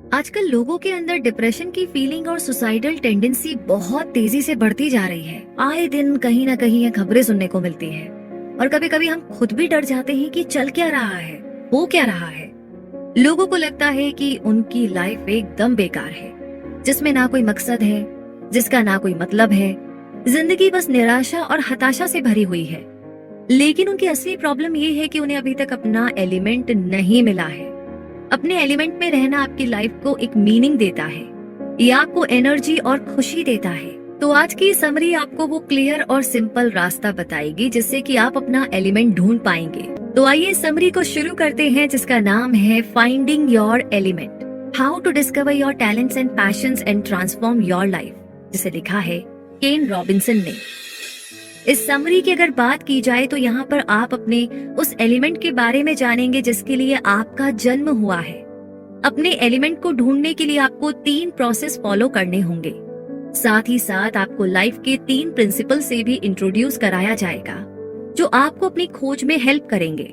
आजकल लोगों के अंदर डिप्रेशन की फीलिंग और सुसाइडल टेंडेंसी बहुत तेजी से बढ़ती जा रही है। आए दिन कहीं ना कहीं ये खबरें सुनने को मिलती है और कभी कभी हम खुद भी डर जाते हैं कि चल क्या रहा है, हो क्या रहा है। लोगों को लगता है कि उनकी लाइफ एकदम बेकार है, जिसमें ना कोई मकसद है, जिसका ना कोई मतलब है। जिंदगी बस निराशा और हताशा से भरी हुई है। लेकिन उनकी असली प्रॉब्लम ये है कि उन्हें अभी तक अपना एलिमेंट नहीं मिला है। अपने एलिमेंट में रहना आपकी लाइफ को एक मीनिंग देता है, ये आपको एनर्जी और खुशी देता है। तो आज की समरी आपको वो क्लियर और सिंपल रास्ता बताएगी जिससे कि आप अपना एलिमेंट ढूंढ पाएंगे। तो आइए समरी को शुरू करते हैं, जिसका नाम है finding your element, how to discover your talents and passions and transform your life, जिसे लिखा है केन रॉबिन्सन ने। इस समरी की अगर बात की जाए तो यहाँ पर आप अपने उस एलिमेंट के बारे में जानेंगे जिसके लिए आपका जन्म हुआ है। अपने एलिमेंट को ढूंढने के लिए आपको 3 प्रोसेस फॉलो करने होंगे। साथ ही साथ आपको लाइफ के 3 प्रिंसिपल से भी इंट्रोड्यूस कराया जाएगा जो आपको अपनी खोज में हेल्प करेंगे।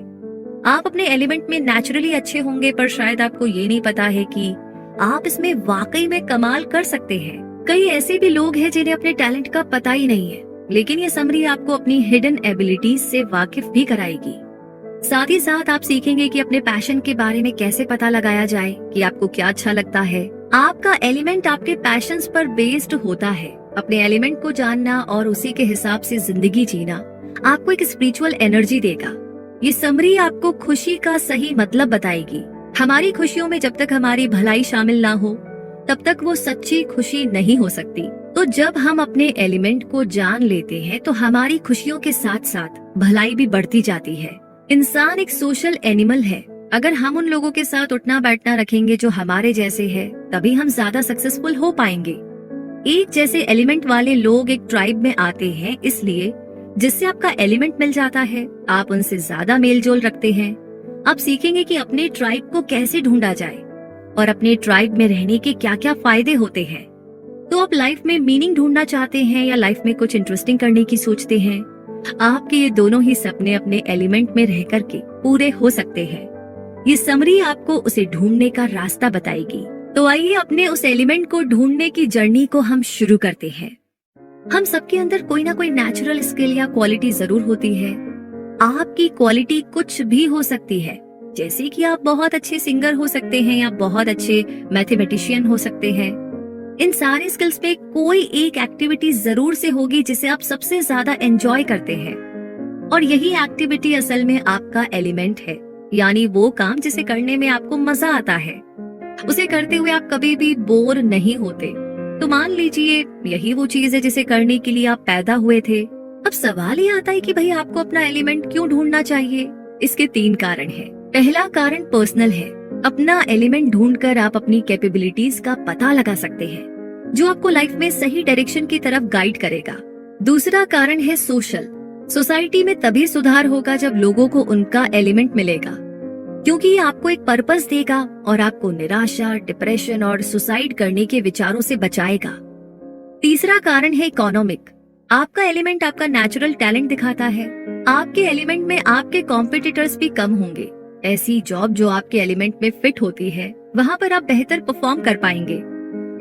आप अपने एलिमेंट में नेचुरली अच्छे होंगे, पर शायद आपको ये नहीं पता है कि आप इसमें वाकई में कमाल कर सकते हैं। कई ऐसे भी लोग हैं जिन्हें अपने टैलेंट का पता ही नहीं है, लेकिन ये समरी आपको अपनी हिडन एबिलिटीज से वाकिफ भी कराएगी। साथ ही साथ आप सीखेंगे कि अपने पैशन के बारे में कैसे पता लगाया जाए कि आपको क्या अच्छा लगता है। आपका एलिमेंट आपके पैशंस पर बेस्ड होता है। अपने एलिमेंट को जानना और उसी के हिसाब से जिंदगी जीना आपको एक स्पिरिचुअल एनर्जी देगा। ये समरी आपको खुशी का सही मतलब बताएगी। हमारी खुशियों में जब तक हमारी भलाई शामिल ना हो तब तक वो सच्ची खुशी नहीं हो सकती। तो जब हम अपने एलिमेंट को जान लेते हैं तो हमारी खुशियों के साथ साथ भलाई भी बढ़ती जाती है। इंसान एक सोशल एनिमल है। अगर हम उन लोगों के साथ उठना बैठना रखेंगे जो हमारे जैसे हैं, तभी हम ज्यादा सक्सेसफुल हो पाएंगे। एक जैसे एलिमेंट वाले लोग एक ट्राइब में आते हैं, इसलिए जिससे आपका एलिमेंट मिल जाता है आप उनसे ज्यादा मेल जोल रखते हैं। आप सीखेंगे कि अपने ट्राइब को कैसे ढूंढा जाए और अपने ट्राइब में रहने के क्या क्या फायदे होते हैं। तो आप लाइफ में मीनिंग ढूंढना चाहते हैं या लाइफ में कुछ इंटरेस्टिंग करने की सोचते हैं, आपके ये दोनों ही सपने अपने एलिमेंट में रह करके पूरे हो सकते हैं। ये समरी आपको उसे ढूंढने का रास्ता बताएगी। तो आइए अपने उस एलिमेंट को ढूंढने की जर्नी को हम शुरू करते हैं। हम सबके अंदर कोई ना कोई नेचुरल स्किल या क्वालिटी जरूर होती है। आपकी क्वालिटी कुछ भी हो सकती है, जैसे कि आप बहुत अच्छे सिंगर हो सकते हैं या बहुत अच्छे मैथमेटिशियन हो सकते हैं। इन सारे स्किल्स पे कोई एक एक्टिविटी जरूर से होगी जिसे आप सबसे ज्यादा एंजॉय करते हैं, और यही एक्टिविटी असल में आपका एलिमेंट है, यानी वो काम जिसे करने में आपको मजा आता है। उसे करते हुए आप कभी भी बोर नहीं होते। तो मान लीजिए यही वो चीज है जिसे करने के लिए आप पैदा हुए थे। अब सवाल ये आता है कि भाई आपको अपना एलिमेंट क्यों ढूंढना चाहिए। इसके 3 कारण हैं। पहला कारण पर्सनल है। अपना एलिमेंट ढूंढकर आप अपनी कैपेबिलिटीज का पता लगा सकते हैं, जो आपको लाइफ में सही डायरेक्शन की तरफ गाइड करेगा। दूसरा कारण है सोशल। सोसाइटी में तभी सुधार होगा जब लोगों को उनका एलिमेंट मिलेगा, क्योंकि ये आपको एक पर्पस देगा और आपको निराशा, डिप्रेशन और सुसाइड करने के विचारों से बचाएगा। तीसरा कारण है इकोनॉमिक। आपका एलिमेंट आपका नेचुरल टैलेंट दिखाता है। आपके एलिमेंट में आपके कॉम्पिटिटर्स भी कम होंगे। ऐसी जॉब जो आपके एलिमेंट में फिट होती है, वहाँ पर आप बेहतर परफॉर्म कर पाएंगे।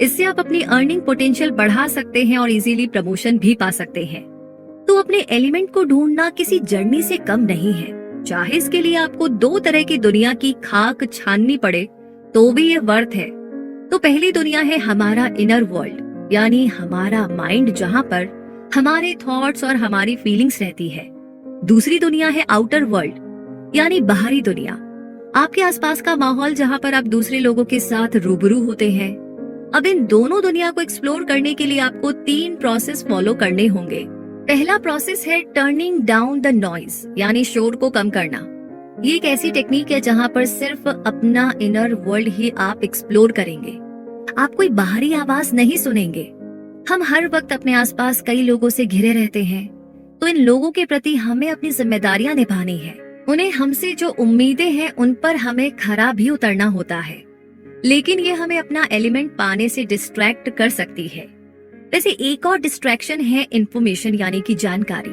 इससे आप अपनी अर्निंग पोटेंशियल बढ़ा सकते हैं और इजीली प्रमोशन भी पा सकते हैं। तो अपने एलिमेंट को ढूंढना किसी जर्नी से कम नहीं है। चाहे इसके लिए आपको 2 तरह की दुनिया की खाक छाननी पड़े तो भी ये वर्थ है। तो पहली दुनिया है हमारा इनर वर्ल्ड, यानी हमारा माइंड, जहाँ पर हमारे थॉट्स और हमारी फीलिंग्स रहती है। दूसरी दुनिया है आउटर वर्ल्ड, यानी बाहरी दुनिया, आपके आसपास का माहौल जहाँ पर आप दूसरे लोगों के साथ रूबरू होते हैं। अब इन दोनों दुनिया को एक्सप्लोर करने के लिए आपको 3 प्रोसेस फॉलो करने होंगे। पहला प्रोसेस है टर्निंग डाउन द नॉइज, यानी शोर को कम करना। ये एक ऐसी टेक्निक है जहाँ पर सिर्फ अपना इनर वर्ल्ड ही आप एक्सप्लोर करेंगे। आप कोई बाहरी आवाज नहीं सुनेंगे। हम हर वक्त अपने आसपास कई लोगों से घिरे रहते हैं, तो इन लोगों के प्रति हमें अपनी जिम्मेदारियां निभानी है। उन्हें हमसे जो उम्मीदें हैं उन पर हमें खरा भी उतरना होता है, लेकिन ये हमें अपना एलिमेंट पाने से डिस्ट्रैक्ट कर सकती है। वैसे एक और डिस्ट्रैक्शन है इंफॉर्मेशन, यानी कि जानकारी।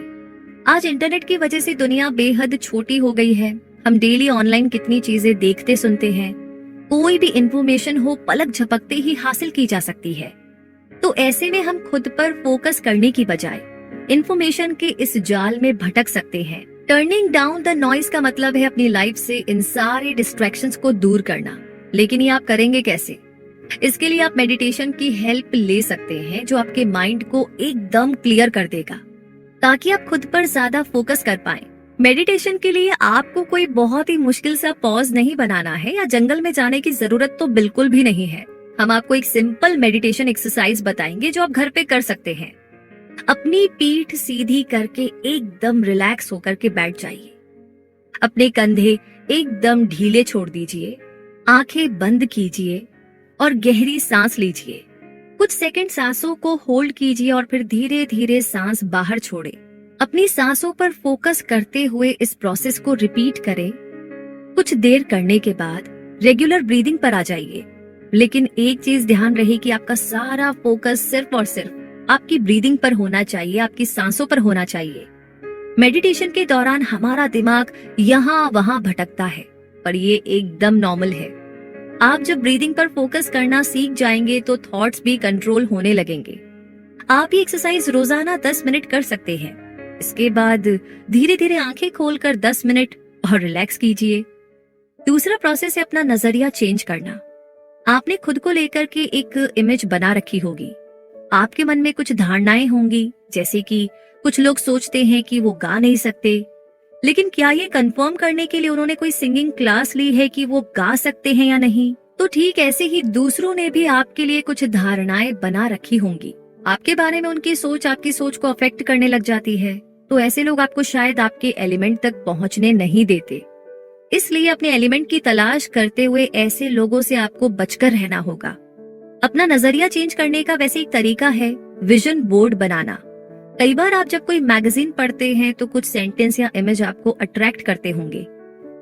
आज इंटरनेट की वजह से दुनिया बेहद छोटी हो गई है। हम डेली ऑनलाइन कितनी चीजें देखते सुनते हैं, कोई भी इंफॉर्मेशन हो पलक झपकते ही हासिल की जा सकती है। तो ऐसे में हम खुद पर फोकस करने की बजाय इंफॉर्मेशन के इस जाल में भटक सकते हैं। टर्निंग डाउन द नॉइज का मतलब है अपनी लाइफ से इन सारे डिस्ट्रैक्शंस को दूर करना। लेकिन ये आप करेंगे कैसे? इसके लिए आप मेडिटेशन की हेल्प ले सकते हैं, जो आपके माइंड को एकदम क्लियर कर देगा ताकि आप खुद पर ज्यादा फोकस कर पाएं। मेडिटेशन के लिए आपको कोई बहुत ही मुश्किल सा पॉज नहीं बनाना है या जंगल में जाने की जरूरत तो बिल्कुल भी नहीं है। हम आपको एक सिंपल मेडिटेशन एक्सरसाइज बताएंगे जो आप घर पे कर सकते हैं। अपनी पीठ सीधी करके एकदम रिलैक्स होकर के बैठ जाइए। अपने कंधे एकदम ढीले छोड़ दीजिए, आंखें बंद कीजिए और गहरी सांस लीजिए। कुछ सेकंड सांसों को होल्ड कीजिए और फिर धीरे धीरे सांस बाहर छोड़े। अपनी सांसों पर फोकस करते हुए इस प्रोसेस को रिपीट करें। कुछ देर करने के बाद रेगुलर ब्रीदिंग पर आ जाइए। लेकिन एक चीज ध्यान रहे कि आपका सारा फोकस सिर्फ और सिर्फ आपकी ब्रीदिंग पर होना चाहिए, आपकी सांसों पर होना चाहिए। मेडिटेशन के दौरान हमारा दिमाग यहाँ वहां भटकता है, पर ये एकदम नॉर्मल है। आप जब ब्रीदिंग पर फोकस करना सीख जाएंगे तो थॉट्स भी कंट्रोल होने लगेंगे। आप ये एक्सरसाइज रोजाना 10 मिनट कर सकते हैं। इसके बाद धीरे धीरे आंखें खोलकर 10 मिनट और रिलैक्स कीजिए। दूसरा प्रोसेस है अपना नजरिया चेंज करना। आपने खुद को लेकर के एक इमेज बना रखी होगी। आपके मन में कुछ धारणाएं होंगी, जैसे कि कुछ लोग सोचते हैं कि वो गा नहीं सकते, लेकिन क्या ये कंफर्म करने के लिए उन्होंने कोई सिंगिंग क्लास ली है कि वो गा सकते हैं या नहीं? तो ठीक ऐसे ही दूसरों ने भी आपके लिए कुछ धारणाएं बना रखी होंगी। आपके बारे में उनकी सोच आपकी सोच को अफेक्ट करने लग जाती है। तो ऐसे लोग आपको शायद आपके एलिमेंट तक पहुंचने नहीं देते। इसलिए अपने एलिमेंट की तलाश करते हुए ऐसे लोगों से आपको बचकर रहना होगा। अपना नजरिया चेंज करने का वैसे एक तरीका है विजन बोर्ड बनाना। कई बार आप जब कोई मैगजीन पढ़ते हैं तो कुछ सेंटेंस या इमेज आपको अट्रैक्ट करते होंगे।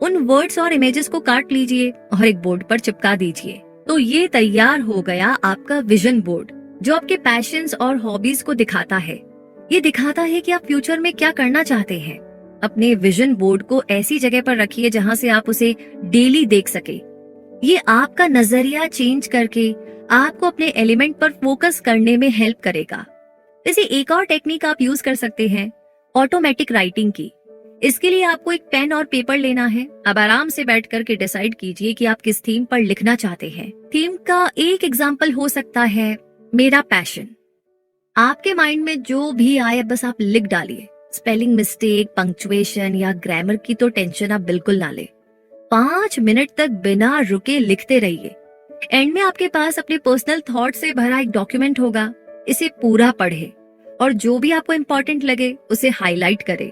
उन वर्ड्स और इमेजेस को काट लीजिए और एक बोर्ड पर चिपका दीजिए। तो ये तैयार हो गया आपका विजन बोर्ड, जो आपके पैशंस और हॉबीज को दिखाता है। ये दिखाता है कि आप फ्यूचर में क्या करना चाहते हैं। अपने विजन बोर्ड को ऐसी जगह पर रखिए जहां से आप उसे डेली देख सके। ये आपका नजरिया चेंज करके आपको अपने एलिमेंट पर फोकस करने में हेल्प करेगा। जैसे एक और टेक्निक आप यूज कर सकते हैं ऑटोमेटिक राइटिंग की। इसके लिए आपको एक पेन और पेपर लेना है। अब आराम से बैठ करके डिसाइड कीजिए कि आप किस थीम पर लिखना चाहते हैं। थीम का एक एग्जाम्पल हो सकता है मेरा पैशन। आपके माइंड में जो भी आए बस आप लिख डालिए। स्पेलिंग मिस्टेक, पंक्चुएशन या ग्रामर की तो टेंशन आप बिल्कुल ना ले। 5 मिनट तक बिना रुके लिखते रहिए। एंड में आपके पास अपने पर्सनल थॉट से भरा एक डॉक्यूमेंट होगा। इसे पूरा पढ़े और जो भी आपको इम्पोर्टेंट लगे उसे हाईलाइट करे।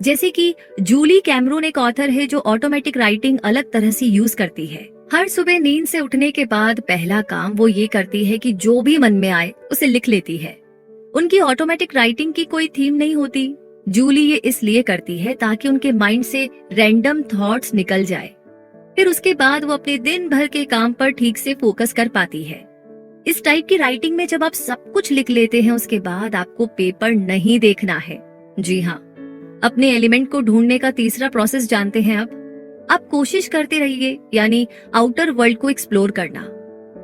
जैसे कि जूली कैमरून एक ऑथर है जो ऑटोमेटिक राइटिंग अलग तरह से यूज करती है। हर सुबह नींद से उठने के बाद पहला काम वो ये करती है कि जो भी मन में आए उसे लिख लेती है। उनकी ऑटोमेटिक राइटिंग की कोई थीम नहीं होती। जूली ये इसलिए करती है ताकि उनके माइंड से रैंडम थॉट्स निकल जाए। फिर उसके बाद वो अपने दिन भर के काम पर ठीक से फोकस कर पाती है। इस टाइप की राइटिंग में जब आप सब कुछ लिख लेते हैं उसके बाद आपको पेपर नहीं देखना है। जी हाँ, अपने एलिमेंट को ढूंढने का तीसरा प्रोसेस जानते हैं अब। आप कोशिश करते रहिए, यानी आउटर वर्ल्ड को एक्सप्लोर करना।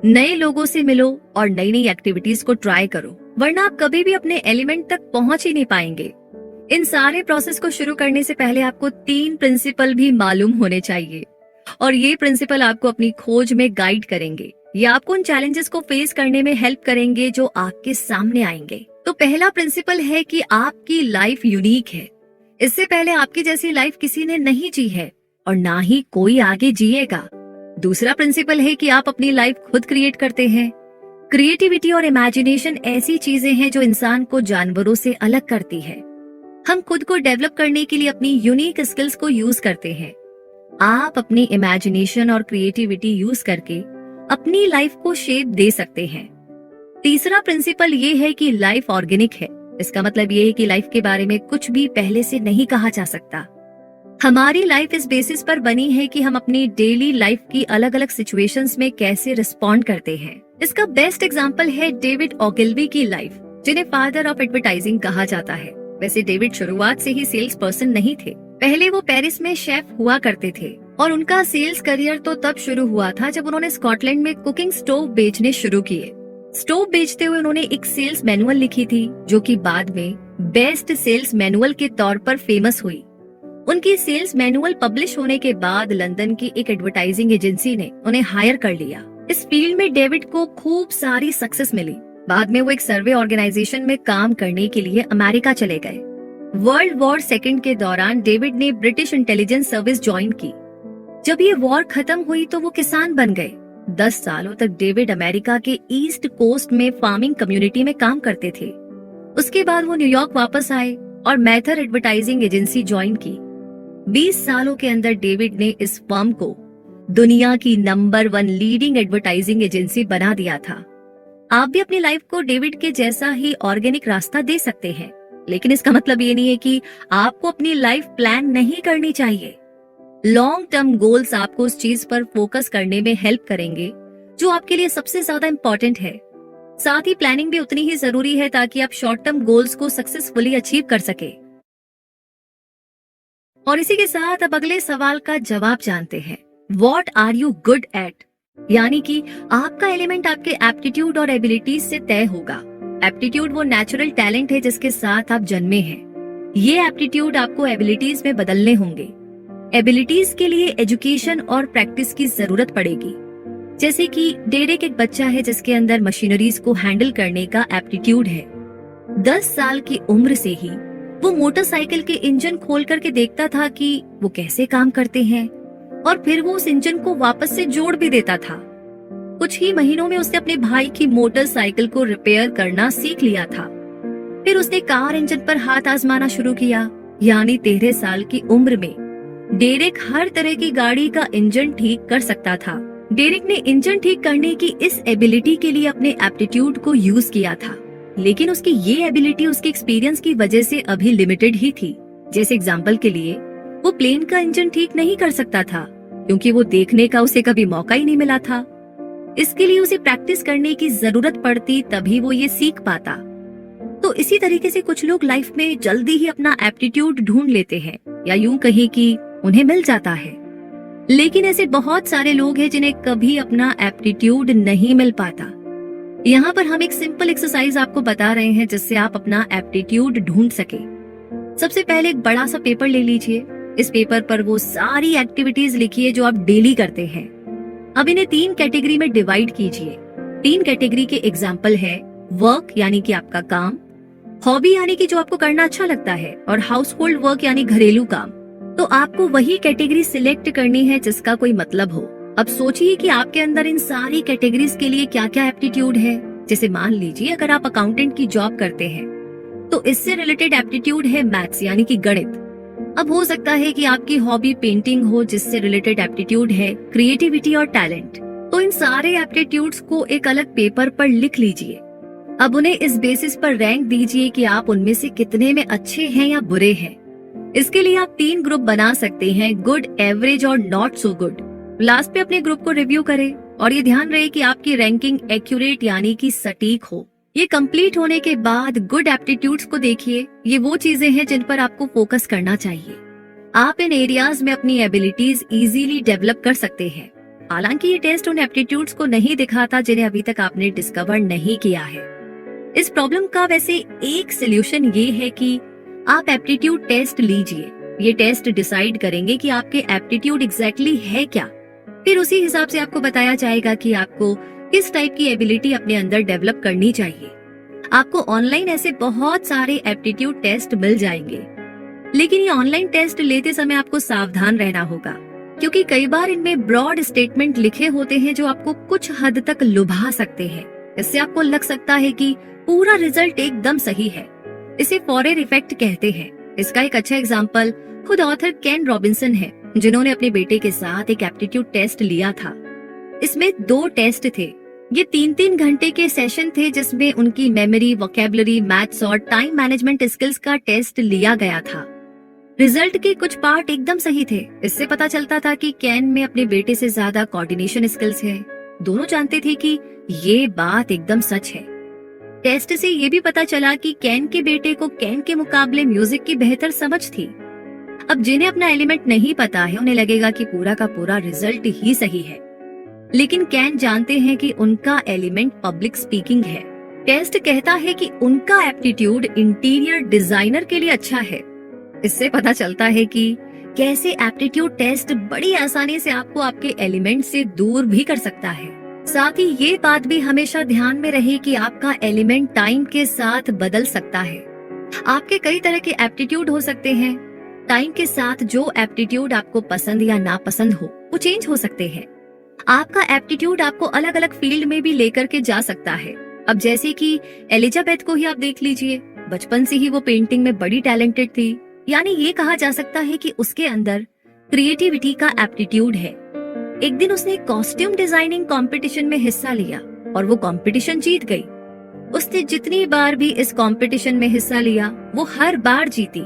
नए लोगों से मिलो और नई नई एक्टिविटीज को ट्राई करो, वरना आप कभी भी अपने एलिमेंट तक पहुंच ही नहीं पाएंगे। इन सारे प्रोसेस को शुरू करने से पहले आपको 3 प्रिंसिपल भी मालूम होने चाहिए और ये प्रिंसिपल आपको अपनी खोज में गाइड करेंगे। ये आपको उन चैलेंजेस को फेस करने में हेल्प करेंगे जो आपके सामने आएंगे। तो पहला प्रिंसिपल है कि आपकी लाइफ यूनिक है। इससे पहले आपकी जैसी लाइफ किसी ने नहीं जी है और ना ही कोई आगे जिएगा। दूसरा प्रिंसिपल है कि आप अपनी लाइफ खुद क्रिएट करते हैं। क्रिएटिविटी और इमेजिनेशन ऐसी चीजें हैं जो इंसान को जानवरों से अलग करती है। हम खुद को डेवलप करने के लिए अपनी यूनिक स्किल्स को यूज करते हैं। आप अपनी इमेजिनेशन और क्रिएटिविटी यूज करके अपनी लाइफ को शेप दे सकते हैं। तीसरा प्रिंसिपल ये है कि लाइफ ऑर्गेनिक है। इसका मतलब ये है कि लाइफ के बारे में कुछ भी पहले से नहीं कहा जा सकता। हमारी लाइफ इस बेसिस पर बनी है कि हम अपनी डेली लाइफ की अलग अलग सिचुएशंस में कैसे रिस्पॉन्ड करते हैं। इसका बेस्ट एग्जांपल है डेविड ओगिलवी की लाइफ, जिन्हें फादर ऑफ एडवर्टाइजिंग कहा जाता है। वैसे डेविड शुरुआत से ही सेल्स पर्सन नहीं थे। पहले वो पेरिस में शेफ हुआ करते थे। और उनका सेल्स करियर तो तब शुरू हुआ था जब उन्होंने स्कॉटलैंड में कुकिंग स्टोव बेचने शुरू किए। स्टोव बेचते हुए उन्होंने एक सेल्स मैनुअल लिखी थी जो कि बाद में बेस्ट सेल्स मैनुअल के तौर पर फेमस हुई। उनकी सेल्स मैनुअल पब्लिश होने के बाद लंदन की एक एडवर्टाइजिंग एजेंसी ने उन्हें हायर कर लिया। इस फील्ड में डेविड को खूब सारी सक्सेस मिली। बाद में वो एक सर्वे ऑर्गेनाइजेशन में काम करने के लिए अमेरिका चले गए। वर्ल्ड वॉर सेकंड के दौरान डेविड ने ब्रिटिश इंटेलिजेंस सर्विस ज्वाइन की। जब ये वॉर खत्म हुई तो वो किसान बन गए। 10 सालों तक डेविड अमेरिका के ईस्ट कोस्ट में फार्मिंग कम्युनिटी में काम करते थे। उसके बाद वो न्यूयॉर्क वापस आए और मैथर एडवर्टाइजिंग एजेंसी ज्वाइन की। 20 सालों के अंदर डेविड ने इस फर्म को दुनिया की नंबर 1 लीडिंग एडवर्टाइजिंग एजेंसी बना दिया था। आप भी अपनी लाइफ को डेविड के जैसा ही ऑर्गेनिक रास्ता दे सकते हैं, लेकिन इसका मतलब ये नहीं है कि आपको अपनी लाइफ प्लान नहीं करनी चाहिए। लॉन्ग टर्म गोल्स आपको उस चीज पर फोकस करने में हेल्प करेंगे जो आपके लिए सबसे ज्यादा इम्पोर्टेंट है। साथ ही प्लानिंग भी उतनी ही जरूरी है ताकि आप शॉर्ट टर्म गोल्स को सक्सेसफुली अचीव कर सके। और इसी के साथ अब अगले सवाल का जवाब जानते हैं। What are you good at? यानी कि आपका एलिमेंट आपके एप्टीट्यूड और एबिलिटीज से तय होगा। एप्टीट्यूड वो नेचुरल टैलेंट है जिसके साथ आप जन्मे हैं। ये एप्टीट्यूड आपको एबिलिटीज में बदलने होंगे। एबिलिटीज के लिए एजुकेशन और प्रैक्टिस की जरूरत पड़ेगी। जैसे कि डेरेक एक बच्चा है जिसके अंदर मशीनरीज को हैंडल करने का एप्टीट्यूड है। 10 साल की उम्र से ही वो मोटरसाइकिल के इंजन खोल करके देखता था कि वो कैसे काम करते हैं और फिर वो उस इंजन को वापस से जोड़ भी देता था। कुछ ही महीनों में उसने अपने भाई की मोटरसाइकिल को रिपेयर करना सीख लिया था। फिर उसने कार इंजन पर हाथ आजमाना शुरू किया। यानी 13 साल की उम्र में डेरेक हर तरह की गाड़ी का इंजन ठीक कर सकता था। डेरेक ने इंजन ठीक करने की इस एबिलिटी के लिए अपने एप्टीट्यूड को यूज किया था, लेकिन उसकी ये एबिलिटी उसके एक्सपीरियंस की वजह से अभी लिमिटेड ही थी। जैसे एग्जाम्पल के लिए वो प्लेन का इंजन ठीक नहीं कर सकता था क्योंकि वो देखने का उसे कभी मौका ही नहीं मिला था। इसके लिए उसे प्रैक्टिस करने की जरूरत पड़ती, तभी वो ये सीख पाता। तो इसी तरीके से कुछ लोग लाइफ में जल्दी ही अपना एप्टीट्यूड ढूंढ लेते हैं, या यूं कहें कि उन्हें मिल जाता है। लेकिन ऐसे बहुत सारे लोग हैं जिन्हें कभी अपना एप्टीट्यूड नहीं मिल पाता। यहाँ पर हम एक सिंपल एक्सरसाइज आपको बता रहे हैं जिससे आप अपना एप्टीट्यूड ढूंढ सके। सबसे पहले एक बड़ा सा पेपर ले लीजिए। इस पेपर पर वो सारी एक्टिविटीज लिखिए जो आप डेली करते हैं। अब इन्हें 3 कैटेगरी में डिवाइड कीजिए। 3 कैटेगरी के एग्जाम्पल है वर्क यानी कि आपका काम, हॉबी यानी कि जो आपको करना अच्छा लगता है, और हाउस होल्ड वर्क यानी घरेलू काम। तो आपको वही कैटेगरी सिलेक्ट करनी है जिसका कोई मतलब हो। अब सोचिए कि आपके अंदर इन सारी कैटेगरीज के लिए क्या क्या एप्टीट्यूड है। जैसे मान लीजिए अगर आप अकाउंटेंट की जॉब करते हैं तो इससे रिलेटेड एप्टीट्यूड है मैथ्स यानी कि गणित। अब हो सकता है कि आपकी हॉबी पेंटिंग हो जिससे रिलेटेड एप्टीट्यूड है क्रिएटिविटी और टैलेंट। तो इन सारे एप्टीट्यूड्स को एक अलग पेपर पर लिख लीजिए। अब उन्हें इस बेसिस पर रैंक दीजिए कि आप उनमें से कितने में अच्छे हैं या बुरे हैं। इसके लिए आप 3 ग्रुप बना सकते हैं, गुड, एवरेज और नॉट सो गुड। लास्ट पे अपने ग्रुप को रिव्यू करें और ये ध्यान रहे कि आपकी रैंकिंग एक्यूरेट यानी कि सटीक हो। ये कंप्लीट होने के बाद गुड एप्टीट्यूड्स को देखिए। ये वो चीजें हैं जिन पर आपको फोकस करना चाहिए। आप इन एरियाज में अपनी एबिलिटीज इजीली डेवलप कर सकते हैं। हालांकि ये टेस्ट उन एप्टीट्यूड्स को नहीं दिखाता जिन्हें अभी तक आपने डिस्कवर नहीं किया है। इस प्रॉब्लम का वैसे एक सोल्यूशन ये है कि आप एप्टीट्यूड टेस्ट लीजिए। ये टेस्ट डिसाइड करेंगे कि आपके एप्टीट्यूड एग्जैक्टली है क्या। फिर उसी हिसाब से आपको बताया जाएगा कि आपको किस टाइप की एबिलिटी अपने अंदर डेवलप करनी चाहिए। आपको ऑनलाइन ऐसे बहुत सारे एप्टीट्यूड टेस्ट मिल जाएंगे, लेकिन ये ऑनलाइन टेस्ट लेते समय आपको सावधान रहना होगा क्योंकि कई बार इनमें ब्रॉड स्टेटमेंट लिखे होते हैं जो आपको कुछ हद तक लुभा सकते हैं। इससे आपको लग सकता है कि पूरा रिजल्ट एकदम सही है। इसे फॉरेर इफेक्ट कहते हैं। इसका एक अच्छा एग्जाम्पल खुद ऑथर केन रॉबिन्सन है, जिन्होंने अपने बेटे के साथ एक एप्टीट्यूड टेस्ट लिया था। इसमें 2 टेस्ट थे। ये 3-3 घंटे के सेशन थे जिसमें उनकी मेमोरी, वोकैबुलरी, मैथ्स और टाइम मैनेजमेंट स्किल्स का टेस्ट लिया गया था। रिजल्ट के कुछ पार्ट एकदम सही थे। इससे पता चलता था कि केन में अपने बेटे से ज्यादा कोऑर्डिनेशन स्किल्स है। दोनों जानते थे कि ये बात एकदम सच है। टेस्ट से ये भी पता चला कि केन के बेटे को केन के मुकाबले म्यूजिक की बेहतर समझ थी। अब जिन्हें अपना एलिमेंट नहीं पता है उन्हें लगेगा कि पूरा का पूरा रिजल्ट ही सही है, लेकिन कैन जानते हैं कि उनका एलिमेंट पब्लिक स्पीकिंग है। टेस्ट कहता है कि उनका एप्टीट्यूड इंटीरियर डिजाइनर के लिए अच्छा है। इससे पता चलता है कि कैसे एप्टीट्यूड टेस्ट बड़ी आसानी से आपको आपके एलिमेंट से दूर भी कर सकता है। साथ ही ये बात भी हमेशा ध्यान में रहे कि आपका एलिमेंट टाइम के साथ बदल सकता है। आपके कई तरह के एप्टीट्यूड हो सकते हैं। टाइम के साथ जो एप्टीट्यूड आपको पसंद या नापसंद हो वो चेंज हो सकते हैं। आपका एप्टीट्यूड आपको अलग अलग फील्ड में भी लेकर के जा सकता है। अब जैसे कि एलिजाबेथ को ही आप देख लीजिए, बचपन से ही वो पेंटिंग में बड़ी टैलेंटेड थी, यानी ये कहा जा सकता है कि उसके अंदर क्रिएटिविटी का एप्टीट्यूड है। एक दिन उसने कॉस्ट्यूम डिजाइनिंग कंपटीशन में हिस्सा लिया और वो कंपटीशन जीत गई। उसने जितनी बार भी इस कंपटीशन में हिस्सा लिया वो हर बार जीती।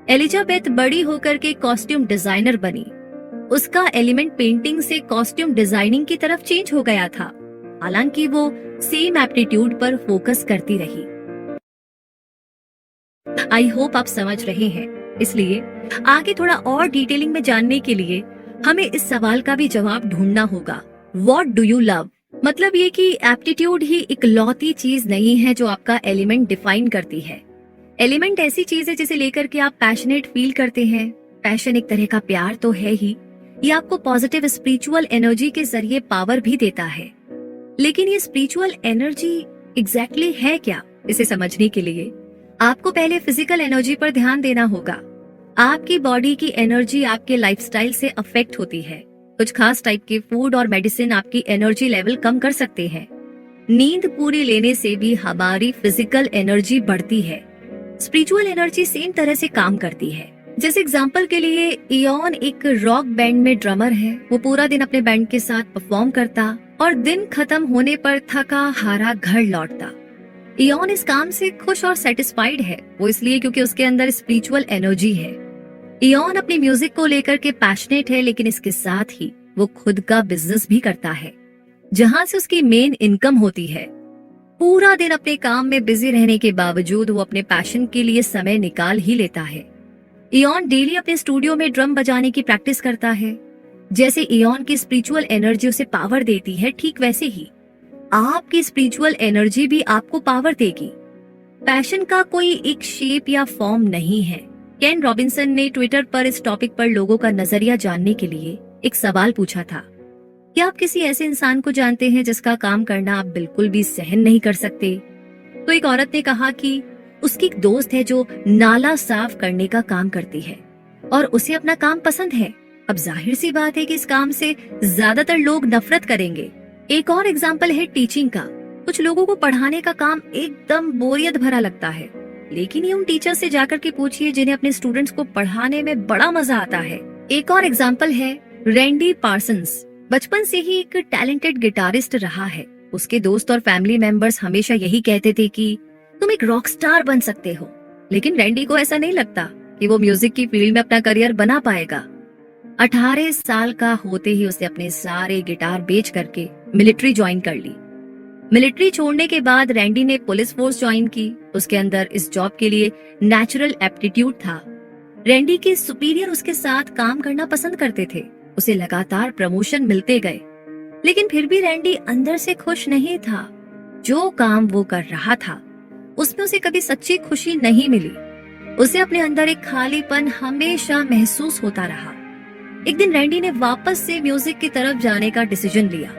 एलिजाबेथ बड़ी होकर के कॉस्ट्यूम डिजाइनर बनी। उसका एलिमेंट पेंटिंग से कॉस्ट्यूम डिजाइनिंग की तरफ चेंज हो गया था, हालांकि वो सेम एप्टीट्यूड पर फोकस करती रही। आई होप आप समझ रहे हैं। इसलिए आगे थोड़ा और डिटेलिंग में जानने के लिए हमें इस सवाल का भी जवाब ढूंढना होगा। What do you love? मतलब ये कि एप्टीट्यूड ही इकलौती चीज नहीं है जो आपका एलिमेंट डिफाइन करती है। एलिमेंट ऐसी चीज है जिसे लेकर के आप पैशनेट फील करते हैं। पैशन एक तरह का प्यार तो है ही, ये आपको पॉजिटिव स्पिरिचुअल एनर्जी के जरिए पावर भी देता है। लेकिन ये स्पिरिचुअल एनर्जी एग्जैक्टली है क्या, इसे समझने के लिए आपको पहले फिजिकल एनर्जी पर ध्यान देना होगा। आपकी बॉडी की एनर्जी आपके लाइफस्टाइल से अफेक्ट होती है। कुछ खास टाइप के फूड और मेडिसिन आपकी एनर्जी लेवल कम कर सकते हैं। नींद पूरी लेने से भी हमारी फिजिकल एनर्जी बढ़ती है। स्पिरिचुअल एनर्जी सेम तरह से काम करती है। जैसे एग्जांपल के लिए इयॉन एक रॉक बैंड में ड्रमर है। वो पूरा दिन अपने बैंड के साथ परफॉर्म करता और दिन खत्म होने पर थका हारा घर लौटता। इयॉन इस काम से खुश और सेटिस्फाइड है। वो इसलिए क्योंकि उसके अंदर स्पिरिचुअल एनर्जी है। इयॉन अपनी म्यूजिक को लेकर के पैशनेट है, लेकिन इसके साथ ही वो खुद का बिजनेस भी करता है जहां से उसकी मेन इनकम होती है। पूरा दिन अपने काम में बिजी रहने के बावजूद वो अपने पैशन के लिए समय निकाल ही लेता है। इयॉन डेली अपने स्टूडियो में ड्रम बजाने की प्रैक्टिस करता है। जैसे इयॉन की स्पिरिचुअल एनर्जी उसे पावर देती है, ठीक वैसे ही आपकी स्पिरिचुअल एनर्जी भी आपको पावर देगी। पैशन का कोई एक शेप या फॉर्म नहीं है। केन रॉबिन्सन ने ट्विटर पर इस टॉपिक पर लोगों का नजरिया जानने के लिए एक सवाल पूछा था। क्या आप किसी ऐसे इंसान को जानते हैं जिसका काम करना आप बिल्कुल भी सहन नहीं कर सकते? तो एक औरत ने कहा कि उसकी एक दोस्त है जो नाला साफ करने का काम करती है और उसे अपना काम पसंद है। अब जाहिर सी बात है कि इस काम से ज्यादातर लोग नफरत करेंगे। एक और एग्जाम्पल है टीचिंग का। कुछ लोगों को पढ़ाने का काम एकदम बोरियत भरा लगता है, लेकिन ये उन टीचर से जाकर के पूछिए जिन्हें अपने स्टूडेंट्स को पढ़ाने में बड़ा मजा आता है। एक और एग्जाम्पल है रैंडी पार्सन्स। बचपन से ही एक टैलेंटेड गिटारिस्ट रहा है। उसके दोस्त और फैमिली मेंबर्स हमेशा यही कहते थे कि तुम एक रॉक स्टार बन सकते हो, लेकिन रैंडी को ऐसा नहीं लगता कि वो म्यूजिक की फील्ड में अपना करियर बना पाएगा। 18 साल का होते ही उसने अपने सारे गिटार बेच करके मिलिट्री ज्वाइन कर ली। मिलिट्री छोड़ने के बाद रैंडी ने पुलिस फोर्स ज्वाइन की। उसके अंदर इस जॉब के लिए नेचुरल एप्टीट्यूड था। रैंडी के सुपीरियर उसके साथ काम करना पसंद करते थे। उसे लगातार प्रमोशन मिलते गए, लेकिन फिर भी रैंडी अंदर से खुश नहीं था। जो काम वो कर रहा था उसमें उसे कभी सच्ची खुशी नहीं मिली। उसे अपने अंदर एक खालीपन हमेशा महसूस होता रहा। एक दिन रैंडी ने वापस से म्यूजिक की तरफ जाने का डिसीजन लिया,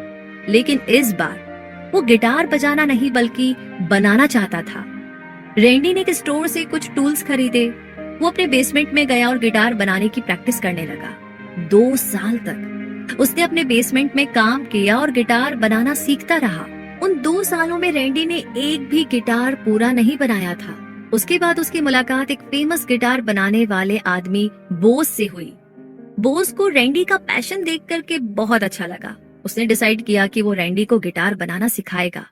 लेकिन इस बार वो गिटार बजाना नहीं बल्कि बनाना चाहता था। रैंडी ने एक स्टोर से कुछ टूल्स खरीदे। वो अपने बेसमेंट में गया और गिटार बनाने की प्रैक्टिस करने लगा। 2 साल तक उसने अपने बेसमेंट में काम किया और गिटार बनाना सीखता रहा। उन 2 सालों में रैंडी ने एक भी गिटार पूरा नहीं बनाया था। उसके बाद उसकी मुलाकात एक फेमस गिटार बनाने वाले आदमी बोस से हुई। बोस को रैंडी का पैशन देख करके बहुत अच्छा लगा। उसने डिसाइड किया कि वो रैंडी को गिटार बनाना सिखाएगा।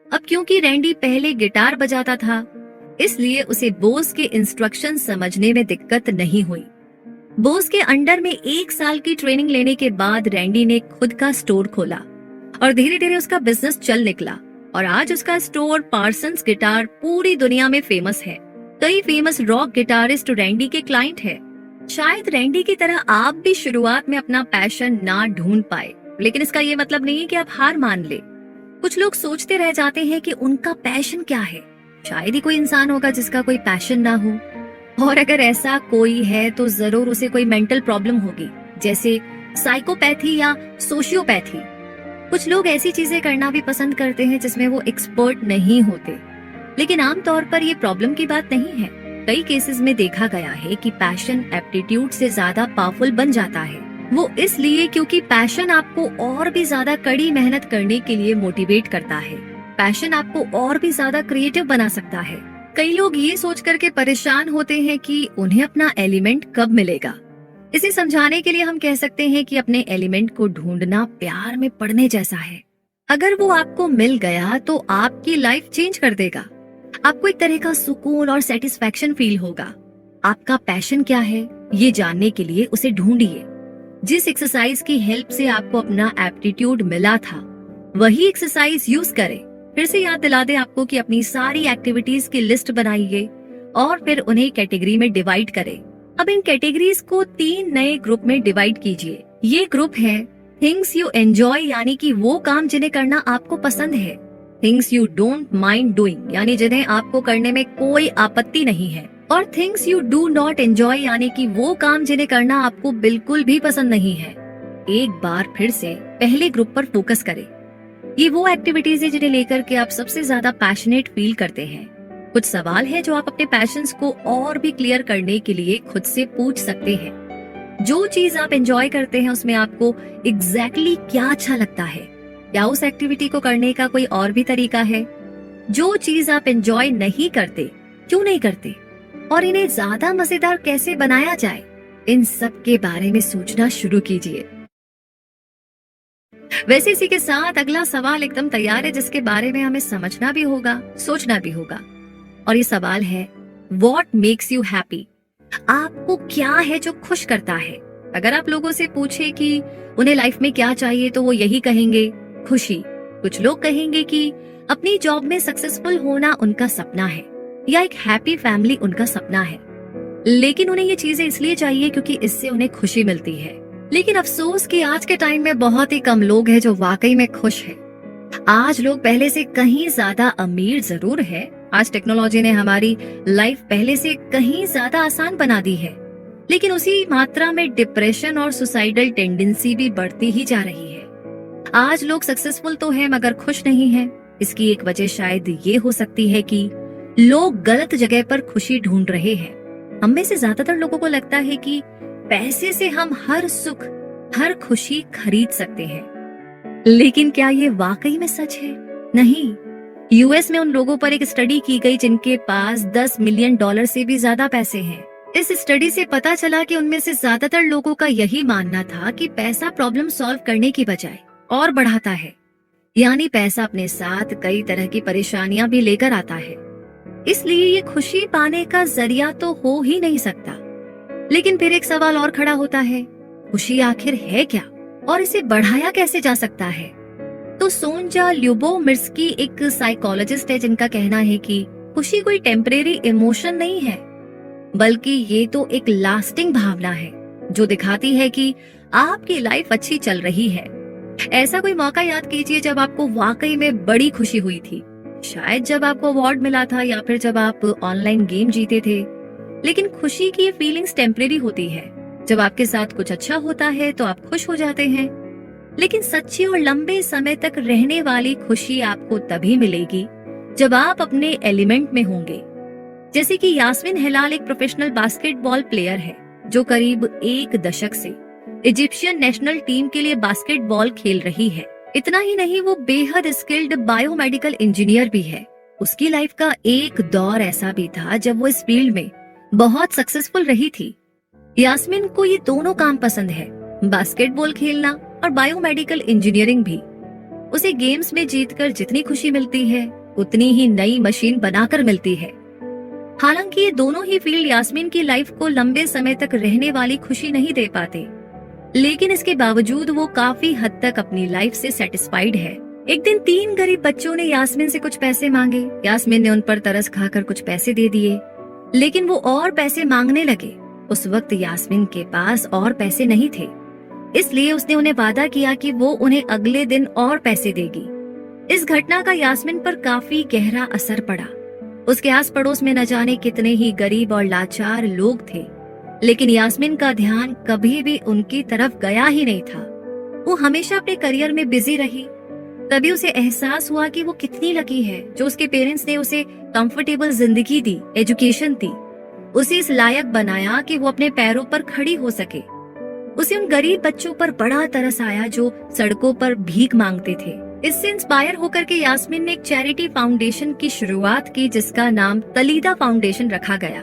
अब क्योंकि रैंडी पहले गिटार बजाता था, इसलिए उसे बोस के इंस्ट्रक्शन समझने में दिक्कत नहीं हुई। बोस के अंडर में 1 साल की ट्रेनिंग लेने के बाद रैंडी ने खुद का स्टोर खोला और धीरे धीरे उसका बिजनेस चल निकला और आज उसका स्टोर पार्सन्स गिटार पूरी दुनिया में फेमस है। कई फेमस रॉक गिटारिस्ट रैंडी के क्लाइंट है। शायद रैंडी की तरह आप भी शुरुआत में अपना पैशन ना ढूंढ पाए, लेकिन इसका ये मतलब नहीं है कि आप हार मान ले। कुछ लोग सोचते रह जाते हैं कि उनका पैशन क्या है। शायद ही कोई इंसान होगा जिसका कोई पैशन ना हो, और अगर ऐसा कोई है तो जरूर उसे कोई मेंटल प्रॉब्लम होगी, जैसे साइकोपैथी या सोशियोपैथी। कुछ लोग ऐसी चीजें करना भी पसंद करते हैं जिसमें वो एक्सपर्ट नहीं होते, लेकिन आमतौर पर ये प्रॉब्लम की बात नहीं है। कई केसेस में देखा गया है कि पैशन एप्टीट्यूड से ज्यादा पावरफुल बन जाता है। वो इसलिए क्योंकि पैशन आपको और भी ज्यादा कड़ी मेहनत करने के लिए मोटिवेट करता है। पैशन आपको और भी ज्यादा क्रिएटिव बना सकता है। कई लोग ये सोच करके परेशान होते हैं कि उन्हें अपना एलिमेंट कब मिलेगा। इसे समझाने के लिए हम कह सकते हैं कि अपने एलिमेंट को ढूंढना प्यार में पड़ने जैसा है। अगर वो आपको मिल गया तो आपकी लाइफ चेंज कर देगा। आपको एक तरह का सुकून और सेटिस्फैक्शन फील होगा। आपका पैशन क्या है ये जानने के लिए उसे ढूंढिए। जिस एक्सरसाइज की हेल्प से आपको अपना एप्टीट्यूड मिला था वही एक्सरसाइज यूज करें। फिर से याद दिला दें आपको कि अपनी सारी एक्टिविटीज की लिस्ट बनाइए और फिर उन्हें कैटेगरी में डिवाइड करें। अब इन कैटेगरीज को 3 नए ग्रुप में डिवाइड कीजिए। ये ग्रुप है थिंग्स यू एंजॉय, यानी कि वो काम जिन्हें करना आपको पसंद है। Things you don't mind doing, यानी जिन्हें आपको करने में कोई आपत्ति नहीं है। और things you do not enjoy, यानी कि वो काम जिन्हें करना आपको बिल्कुल भी पसंद नहीं है। एक बार फिर से पहले ग्रुप पर फोकस करें। ये वो एक्टिविटीज है जिन्हें लेकर के आप सबसे ज्यादा पैशनेट फील करते हैं। कुछ सवाल है जो आप अपने पैशंस को और भी क्लियर करने के लिए खुद से पूछ सकते हैं। जो चीज आप एंजॉय करते हैं उसमें आपको एग्जैक्टली क्या अच्छा लगता है? क्या उस एक्टिविटी को करने का कोई और भी तरीका है? जो चीज आप एंजॉय नहीं करते, क्यों नहीं करते? और इन्हें ज्यादा मजेदार कैसे बनाया जाए? इन सब के बारे में सोचना शुरू कीजिए। वैसे इसी के साथ अगला सवाल एकदम तैयार है जिसके बारे में हमें समझना भी होगा, सोचना भी होगा। और ये सवाल है, What makes you happy? आपको क्या है जो खुश करता है? अगर आप लोगों से पूछे कि उन्हें लाइफ में क्या चाहिए तो वो यही कहेंगे, खुशी। कुछ लोग कहेंगे कि अपनी जॉब में सक्सेसफुल होना उनका सपना है, या एक हैप्पी फैमिली उनका सपना है। लेकिन उन्हें ये चीजें इसलिए चाहिए क्योंकि इससे उन्हें खुशी मिलती है। लेकिन अफसोस कि आज के टाइम में बहुत ही कम लोग हैं जो वाकई में खुश हैं। आज लोग पहले से कहीं ज्यादा अमीर जरूर है। आज टेक्नोलॉजी ने हमारी लाइफ पहले से कहीं ज्यादा आसान बना दी है, लेकिन उसी मात्रा में डिप्रेशन और सुसाइडल टेंडेंसी भी बढ़ती ही जा रही है। आज लोग सक्सेसफुल तो हैं मगर खुश नहीं हैं। इसकी एक वजह शायद ये हो सकती है कि लोग गलत जगह पर खुशी ढूंढ रहे हैं। हम में से ज्यादातर लोगों को लगता है कि पैसे से हम हर सुख, हर खुशी खरीद सकते हैं। लेकिन क्या ये वाकई में सच है? नहीं। यूएस में उन लोगों पर एक स्टडी की गई जिनके पास $10 मिलियन से भी ज्यादा पैसे हैं। इस स्टडी से पता चला कि उनमें से ज्यादातर लोगों का यही मानना था कि पैसा प्रॉब्लम सॉल्व करने की बजाय और बढ़ाता है। यानी पैसा अपने साथ कई तरह की परेशानियां भी लेकर आता है। इसलिए ये खुशी पाने का जरिया तो हो ही नहीं सकता। लेकिन फिर एक सवाल और खड़ा होता है, खुशी आखिर है क्या और इसे बढ़ाया कैसे जा सकता है? तो सोंजा ल्यूबोमिर्स्की एक साइकोलॉजिस्ट है जिनका कहना है कि खुशी कोई टेम्परेरी इमोशन नहीं है, बल्कि ये तो एक लास्टिंग भावना है जो दिखाती है कि आपकी लाइफ अच्छी चल रही है। ऐसा कोई मौका याद कीजिए जब आपको वाकई में बड़ी खुशी हुई थी। शायद जब आपको अवार्ड मिला था या फिर जब आप ऑनलाइन गेम जीते थे। लेकिन खुशी की ये फीलिंग्स टेम्परेरी होती है। जब आपके साथ कुछ अच्छा होता है तो आप खुश हो जाते हैं, लेकिन सच्ची और लंबे समय तक रहने वाली खुशी आपको तभी मिलेगी जब आप अपने एलिमेंट में होंगे। जैसे कि यास्मिन हिलाल एक प्रोफेशनल बास्केटबॉल प्लेयर है जो करीब 1 दशक से इजिप्शियन नेशनल टीम के लिए बास्केटबॉल खेल रही है। इतना ही नहीं, वो बेहद स्किल्ड बायोमेडिकल इंजीनियर भी है। उसकी लाइफ का एक दौर ऐसा भी था जब वो इस फील्ड में बहुत सक्सेसफुल रही थी। यास्मिन को ये दोनों काम पसंद है, बास्केटबॉल खेलना और बायोमेडिकल इंजीनियरिंग भी। उसे गेम्स में जीतकर जितनी खुशी मिलती है उतनी ही नई मशीन बनाकर मिलती है। हालांकि ये दोनों ही फील्ड यास्मिन की लाइफ को लंबे समय तक रहने वाली खुशी नहीं दे पाते, लेकिन इसके बावजूद वो काफी हद तक अपनी लाइफ से सेटिस्फाइड है। एक दिन 3 गरीब बच्चों ने यास्मिन से कुछ पैसे मांगे। यास्मिन ने उन पर तरस खाकर कुछ पैसे दे दिए, लेकिन वो और पैसे मांगने लगे। उस वक्त यास्मीन के पास और पैसे नहीं थे, इसलिए उसने उन्हें वादा किया कि वो उन्हें अगले दिन और पैसे देगी। इस घटना का यास्मीन पर काफी गहरा असर पड़ा। उसके आस पड़ोस में न जाने कितने ही गरीब और लाचार लोग थे, लेकिन यास्मीन का ध्यान कभी भी उनकी तरफ गया ही नहीं था। वो हमेशा अपने करियर में बिजी रही। तभी उसे एहसास हुआ कि वो कितनी लकी है जो उसके पेरेंट्स ने उसे कंफर्टेबल जिंदगी दी, एजुकेशन दी, उसे इस लायक बनाया कि वो अपने पैरों पर खड़ी हो सके। उसे उन गरीब बच्चों पर बड़ा तरस आया जो सड़कों पर भीख मांगते थे। इससे इंस्पायर होकर के यास्मीन ने एक चैरिटी फाउंडेशन की शुरुआत की, जिसका नाम तलीदा फाउंडेशन रखा गया।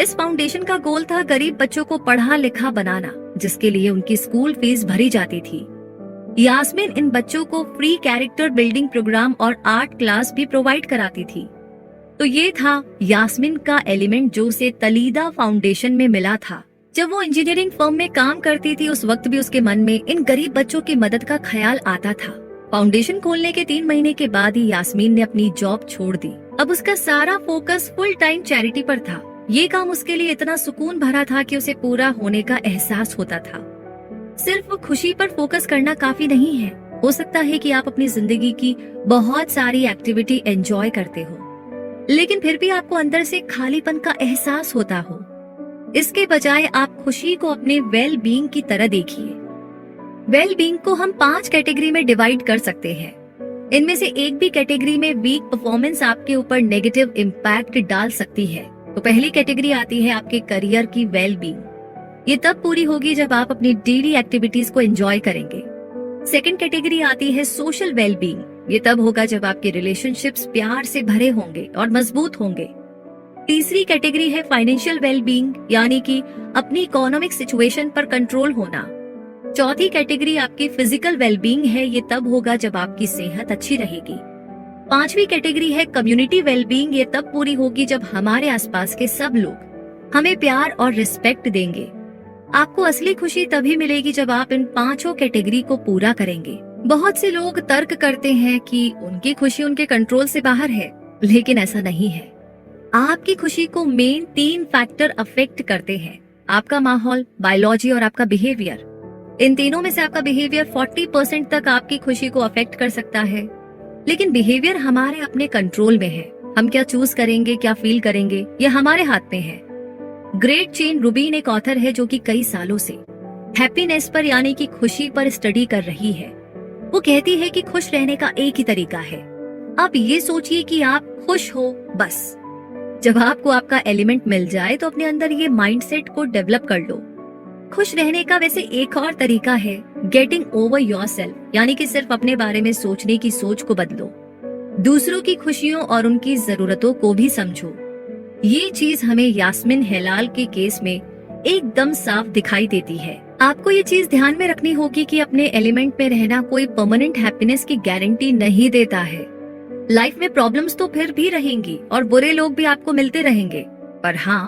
इस फाउंडेशन का गोल था गरीब बच्चों को पढ़ा लिखा बनाना, जिसके लिए उनकी स्कूल फीस भरी जाती थी। यास्मीन इन बच्चों को फ्री कैरेक्टर बिल्डिंग प्रोग्राम और आर्ट क्लास भी प्रोवाइड कराती थी। तो ये था यास्मीन का एलिमेंट जो उसे तलीदा फाउंडेशन में मिला था। जब वो इंजीनियरिंग फर्म में काम करती थी, उस वक्त भी उसके मन में इन गरीब बच्चों की मदद का ख्याल आता था। फाउंडेशन खोलने के 3 महीने के बाद ही यास्मीन ने अपनी जॉब छोड़ दी। अब उसका सारा फोकस फुल टाइम चैरिटी पर था। ये काम उसके लिए इतना सुकून भरा था कि उसे पूरा होने का एहसास होता था। सिर्फ खुशी पर फोकस करना काफी नहीं है। हो सकता है कि आप अपनी जिंदगी की बहुत सारी एक्टिविटी एंजॉय करते हो, लेकिन फिर भी आपको अंदर से खालीपन का एहसास होता हो। इसके बजाय आप खुशी को अपने वेल बीइंग की तरह देखिए। वेल बीइंग को हम 5 कैटेगरी में डिवाइड कर सकते हैं। इनमें से एक भी कैटेगरी में वीक परफॉर्मेंस आपके ऊपर नेगेटिव इम्पैक्ट डाल सकती है। तो पहली कैटेगरी आती है आपके करियर की वेल बीइंग। ये तब पूरी होगी जब आप अपनी डेली एक्टिविटीज को एंजॉय करेंगे। सेकंड कैटेगरी आती है सोशल वेल बीइंग। ये तब होगा जब आपके रिलेशनशिप्स प्यार से भरे होंगे और मजबूत होंगे। तीसरी कैटेगरी है फाइनेंशियल वेल बीइंग, यानी कि अपनी इकोनॉमिक सिचुएशन पर कंट्रोल होना। चौथी कैटेगरी आपकी फिजिकल वेल बीइंग है। ये तब होगा जब आपकी सेहत अच्छी रहेगी। पांचवी कैटेगरी है कम्युनिटी वेल बीइंग। ये तब पूरी होगी जब हमारे आसपास के सब लोग हमें प्यार और रिस्पेक्ट देंगे। आपको असली खुशी तभी मिलेगी जब आप इन 5 कैटेगरी को पूरा करेंगे। बहुत से लोग तर्क करते हैं कि उनकी खुशी उनके कंट्रोल से बाहर है, लेकिन ऐसा नहीं है। आपकी खुशी को मेन 3 फैक्टर अफेक्ट करते हैं, आपका माहौल, बायोलॉजी और आपका बिहेवियर। इन तीनों में से आपका बिहेवियर 40% तक आपकी खुशी को अफेक्ट कर सकता है, लेकिन बिहेवियर हमारे अपने कंट्रोल में है। हम क्या चूज करेंगे, क्या फील करेंगे, ये हमारे हाथ में है। ग्रेट चेन रूबिन एक ऑथर है जो कि कई सालों से हैप्पीनेस पर यानी कि खुशी पर स्टडी कर रही है। वो कहती है कि खुश रहने का एक ही तरीका है। आप ये सोचिए कि आप खुश हो, बस। जब आपको आपका एलिमेंट मिल जाए तो अपने अंदर ये माइंडसेट को डेवलप कर लो। खुश रहने का वैसे एक और तरीका है गेटिंग ओवर योरसेल्फ, यानी कि सिर्फ अपने बारे में सोचने की सोच को बदलो। दूसरों की खुशियों और उनकी जरूरतों को भी समझो। ये चीज हमें यास्मीन हेलाल के केस में एकदम साफ दिखाई देती है। आपको ये चीज ध्यान में रखनी होगी कि अपने एलिमेंट में रहना कोई परमानेंट हैप्पीनेस की गारंटी नहीं देता है। लाइफ में प्रॉब्लम्स तो फिर भी रहेंगी और बुरे लोग भी आपको मिलते रहेंगे, पर हाँ,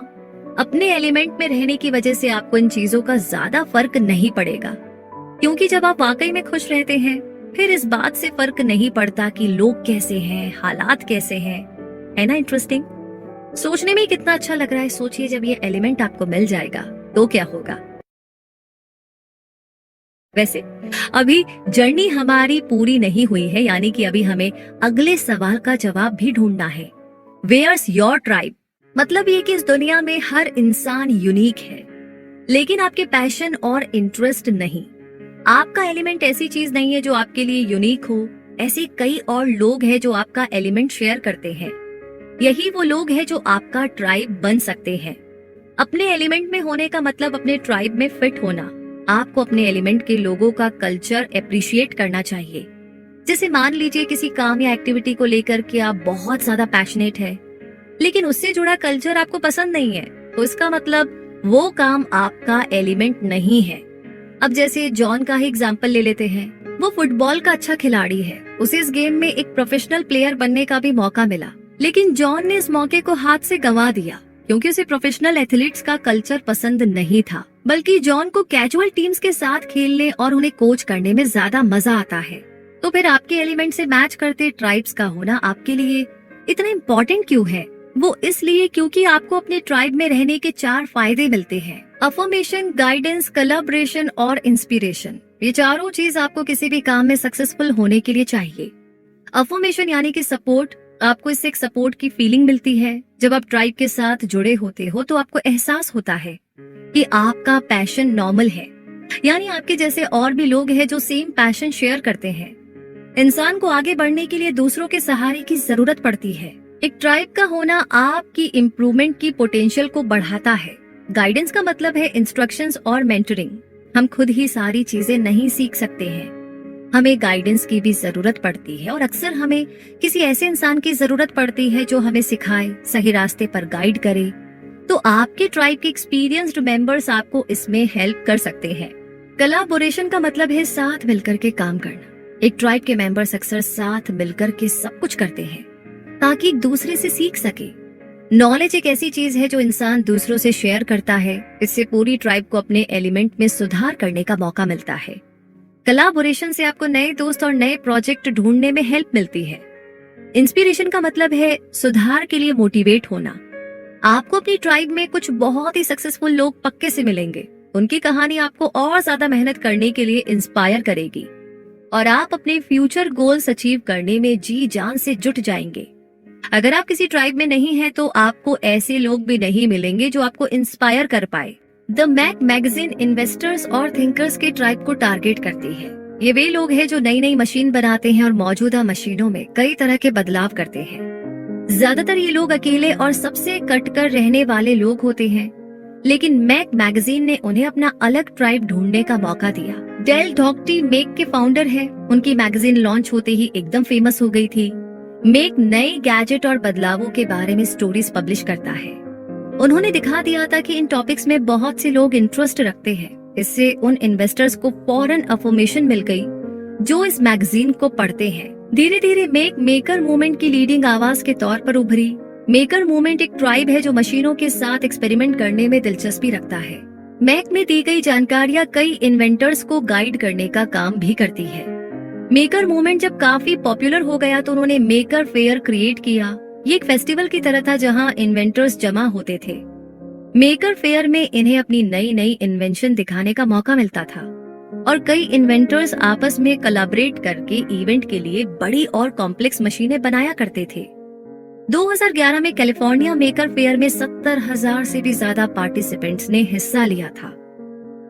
अपने एलिमेंट में रहने की वजह से आपको इन चीजों का ज्यादा फर्क नहीं पड़ेगा। क्योंकि जब आप वाकई में खुश रहते हैं, फिर इस बात से फर्क नहीं पड़ता कि लोग कैसे हैं, हालात कैसे हैं। है ना इंटरेस्टिंग? सोचने में कितना अच्छा लग रहा है। सोचिए जब ये एलिमेंट आपको मिल जाएगा तो क्या होगा। वैसे अभी जर्नी हमारी पूरी नहीं हुई है, यानी कि अभी हमें अगले सवाल का जवाब भी ढूंढना है। Where's your tribe? मतलब ये कि इस दुनिया में हर इंसान यूनिक है, लेकिन आपके पैशन और इंटरेस्ट नहीं। आपका एलिमेंट ऐसी चीज नहीं है जो आपके लिए यूनिक हो। ऐसे कई और लोग हैं जो आपका एलिमेंट शेयर करते हैं। यही वो लोग हैं जो आपका ट्राइब बन सकते हैं। अपने एलिमेंट में होने का मतलब अपने ट्राइब में फिट होना। आपको अपने एलिमेंट के लोगों का कल्चर एप्रिशिएट करना चाहिए। जैसे मान लीजिए किसी काम या एक्टिविटी को लेकर के आप बहुत ज्यादा पैशनेट है, लेकिन उससे जुड़ा कल्चर आपको पसंद नहीं है, तो इसका मतलब वो काम आपका एलिमेंट नहीं है। अब जैसे जॉन का ही एग्जाम्पल ले लेते हैं। वो फुटबॉल का अच्छा खिलाड़ी है, उसे इस गेम में एक प्रोफेशनल प्लेयर बनने का भी मौका मिला, लेकिन जॉन ने इस मौके को हाथ से गंवा दिया क्योंकि उसे प्रोफेशनल एथलीट्स का कल्चर पसंद नहीं था, बल्कि जॉन को कैजुअल टीम्स के साथ खेलने और उन्हें कोच करने में ज्यादा मजा आता है। तो फिर आपके एलिमेंट से मैच करते ट्राइब्स का होना आपके लिए इतना इम्पोर्टेंट क्यों है? वो इसलिए क्योंकि आपको अपने ट्राइब में रहने के 4 फायदे मिलते हैं। अफर्मेशन, गाइडेंस, कोलैबोरेशन और इंस्पिरेशन, ये चारों चीज आपको किसी भी काम में सक्सेसफुल होने के लिए चाहिए। अफर्मेशन यानी कि सपोर्ट, आपको इससे एक सपोर्ट की फीलिंग मिलती है। जब आप ट्राइब के साथ जुड़े होते हो तो आपको एहसास होता है कि आपका पैशन नॉर्मल है, यानी आपके जैसे और भी लोग हैं जो सेम पैशन शेयर करते हैं। इंसान को आगे बढ़ने के लिए दूसरों के सहारे की जरूरत पड़ती है। एक ट्राइब का होना आपकी इम्प्रूवमेंट की पोटेंशियल को बढ़ाता है। गाइडेंस का मतलब है इंस्ट्रक्शंस और मेंटरिंग। हम खुद ही सारी चीजें नहीं सीख सकते हैं, हमें गाइडेंस की भी जरूरत पड़ती है और अक्सर हमें किसी ऐसे इंसान की जरूरत पड़ती है जो हमें सिखाए, सही रास्ते पर गाइड करे। तो आपके ट्राइब के एक्सपीरियंस्ड मेंबर्स आपको इसमें हेल्प कर सकते हैं। कोलैबोरेशन का मतलब है साथ मिलकर के काम करना। एक ट्राइब के मेंबर्स अक्सर साथ मिलकर के सब कुछ करते हैं ताकि एक दूसरे से सीख सके। नॉलेज एक ऐसी चीज है जो इंसान दूसरों से शेयर करता है। इससे पूरी ट्राइब को अपने एलिमेंट में सुधार करने का मौका मिलता है। कोलैबोरेशन से आपको नए दोस्त और नए प्रोजेक्ट ढूंढने में हेल्प मिलती है। इंस्पिरेशन का मतलब है सुधार के लिए मोटिवेट होना। आपको अपनी ट्राइब में कुछ बहुत ही सक्सेसफुल लोग पक्के से मिलेंगे। उनकी कहानी आपको और ज्यादा मेहनत करने के लिए इंस्पायर करेगी और आप अपने फ्यूचर गोल्स अचीव करने में जी जान से जुट जाएंगे। अगर आप किसी ट्राइब में नहीं हैं तो आपको ऐसे लोग भी नहीं मिलेंगे जो आपको इंस्पायर कर पाए। द मैक मैगजीन इन्वेस्टर्स और थिंकर्स के ट्राइब को टारगेट करती है। ये वे लोग हैं जो नई नई मशीन बनाते हैं और मौजूदा मशीनों में कई तरह के बदलाव करते हैं। ज्यादातर ये लोग अकेले और सबसे कटकर रहने वाले लोग होते हैं, लेकिन मैक मैगजीन ने उन्हें अपना अलग ट्राइब ढूंढने का मौका दिया। डेल डॉक्टी मैक के फाउंडर हैं। उनकी मैगजीन लॉन्च होते ही एकदम फेमस हो गई थी। मैक नए गैजेट और बदलावों के बारे में स्टोरीज पब्लिश करता है। उन्होंने दिखा दिया था कि इन टॉपिक्स में बहुत से लोग इंटरेस्ट रखते हैं। इससे उन इन्वेस्टर्स को फौरन अफर्मेशन मिल गई जो इस मैगजीन को पढ़ते हैं। धीरे धीरे मैक मेकर मूवमेंट की लीडिंग आवाज के तौर पर उभरी। मेकर मूवमेंट एक ट्राइब है जो मशीनों के साथ एक्सपेरिमेंट करने में दिलचस्पी रखता है। मैक में दी गई जानकारियां कई इन्वेंटर्स को गाइड करने का काम भी करती है। मेकर मूवमेंट जब काफी पॉपुलर हो गया तो उन्होंने मेकर फेयर क्रिएट किया। ये एक फेस्टिवल की तरह था जहां इन्वेंटर्स जमा होते थे। मेकर फेयर में इन्हें अपनी नई नई इन्वेंशन दिखाने का मौका मिलता था और कई इन्वेंटर्स आपस में कोलैबोरेट करके इवेंट के लिए बड़ी और कॉम्प्लेक्स मशीनें बनाया करते थे। 2011 में कैलिफोर्निया मेकर फेयर में 70,000 से भी ज्यादा पार्टिसिपेंट्स ने हिस्सा लिया था।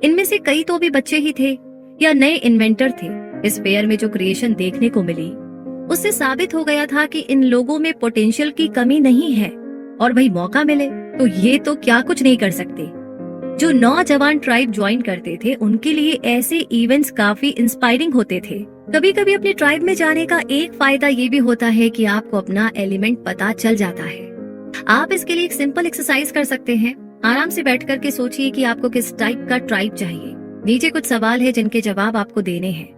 इनमें से कई तो भी बच्चे ही थे या नए इन्वेंटर थे। इस फेयर में जो क्रिएशन देखने को मिली उससे साबित हो गया था कि इन लोगों में पोटेंशियल की कमी नहीं है और वही मौका मिले तो ये तो क्या कुछ नहीं कर सकते। जो नौजवान ट्राइब ज्वाइन करते थे उनके लिए ऐसे इवेंट्स काफी इंस्पायरिंग होते थे। कभी कभी अपने ट्राइब में जाने का एक फायदा ये भी होता है कि आपको अपना एलिमेंट पता चल जाता है। आप इसके लिए एक सिंपल एक्सरसाइज कर सकते हैं। आराम से बैठ कर के सोचिए कि आपको किस टाइप का ट्राइब चाहिए। नीचे कुछ सवाल है जिनके जवाब आपको देने हैं।